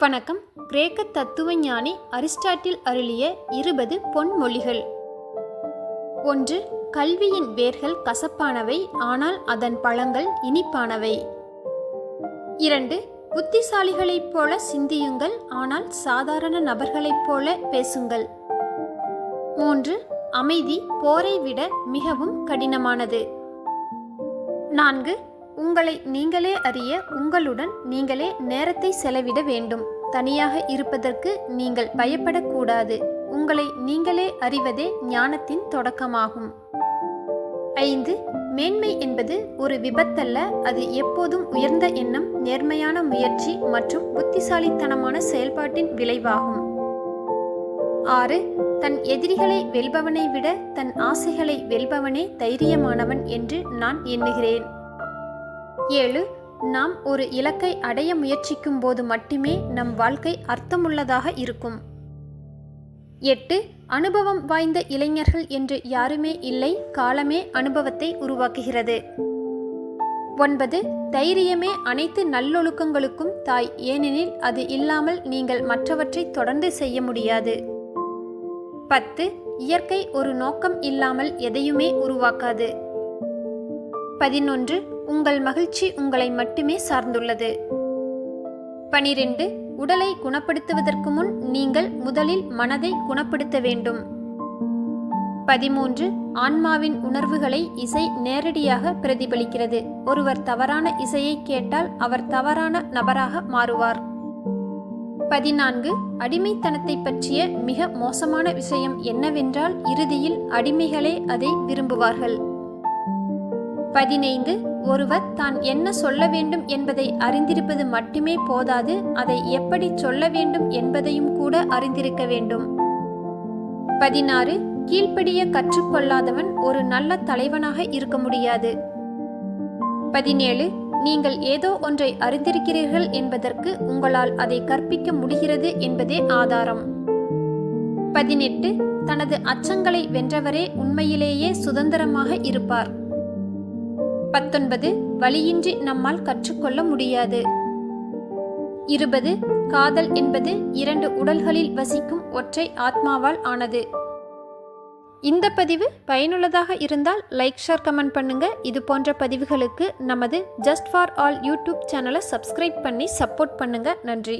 வணக்கம். கிரேக்க தத்துவ ஞானி அரிஸ்டாட்டில் அருளிய 20 பொன்மொழிகள். 1. கல்வியின் வேர்கள் கசப்பானவை, ஆனால் அதன் பழங்கள் இனிப்பானவை. 2. புத்திசாலிகளைப் போல சிந்தியுங்கள், ஆனால் சாதாரண நபர்களைப் போல பேசுங்கள். 3. அமைதி போரை விட மிகவும் கடினமானது. 4. உங்களை நீங்களே அறிய உங்களுடன் நீங்களே நேரத்தை செலவிட வேண்டும். தனியாக இருப்பதற்கு நீங்கள் பயப்படக்கூடாது. உங்களை நீங்களே அறிவதே ஞானத்தின் தொடக்கமாகும். 5. மேன்மை என்பது ஒரு விபத்தல்ல, அது எப்போதும் உயர்ந்த எண்ணம், நேர்மையான முயற்சி மற்றும் புத்திசாலித்தனமான செயல்பாட்டின் விளைவாகும். 6. தன் எதிரிகளை வெல்பவனை விட தன் ஆசைகளை வெல்பவனே தைரியமானவன் என்று நான் எண்ணுகிறேன். 7. நாம் ஒரு இலக்கை அடைய முயற்சிக்கும் போது மட்டுமே நம் வாழ்க்கை அர்த்தமுள்ளதாக இருக்கும். 8. அனுபவம் வாய்ந்த இளைஞர்கள் என்று யாருமே இல்லை, காலமே அனுபவத்தை உருவாக்குகிறது. 9. தைரியமே அனைத்து நல்லொழுக்கங்களுக்கும் தாய், ஏனெனில் அது இல்லாமல் நீங்கள் மற்றவற்றை தொடர்ந்து செய்ய முடியாது. 10. இயற்கை ஒரு நோக்கம் இல்லாமல் எதையுமே உருவாக்காது. 11. உங்கள் மகிழ்ச்சி உங்களை மட்டுமே சார்ந்துள்ளது. 12. உடலை குணப்படுத்துவதற்கு முன் நீங்கள் முதலில் மனதை குணப்படுத்த வேண்டும். 13. ஆன்மாவின் உணர்வுகளை இசை நேரடியாக பிரதிபலிக்கிறது. ஒருவர் தவறான இசையை கேட்டால் அவர் தவறான நபராக மாறுவார். 14. அடிமைத்தனத்தை பற்றிய மிக மோசமான விஷயம் என்னவென்றால் இறுதியில் அடிமைகளே அதை விரும்புவார்கள். 15. ஒருவர் தான் என்ன சொல்ல வேண்டும் என்பதை அறிந்திருப்பது மட்டுமே போதாது, அதை எப்படி சொல்ல வேண்டும் என்பதையும் கூட அறிந்திருக்க வேண்டும். 16. கீழ்ப்படிய கற்றுக்கொள்ளாதவன் ஒரு நல்ல தலைவனாக இருக்க முடியாது. 17. நீங்கள் ஏதோ ஒன்றை அறிந்திருக்கிறீர்கள் என்பதற்கு உங்களால் அதை கற்பிக்க முடிகிறது என்பதே ஆதாரம். 18. தனது அச்சங்களை வென்றவரே உண்மையிலேயே சுதந்திரமாக இருப்பார். 19. வலியின்றி நம்மால் கற்றுக்கொள்ள முடியாது. 20. காதல் என்பது 2 உடல்களில் வசிக்கும் ஒற்றை ஆத்மாவால் ஆனது. இந்த பதிவு பயனுள்ளதாக இருந்தால் லைக், ஷேர், கமெண்ட் பண்ணுங்க. இது போன்ற பதிவுகளுக்கு நமது ஜஸ்ட் ஃபார் ஆல் யூடியூப் சேனலை சப்ஸ்கிரைப் பண்ணி சப்போர்ட் பண்ணுங்க. நன்றி.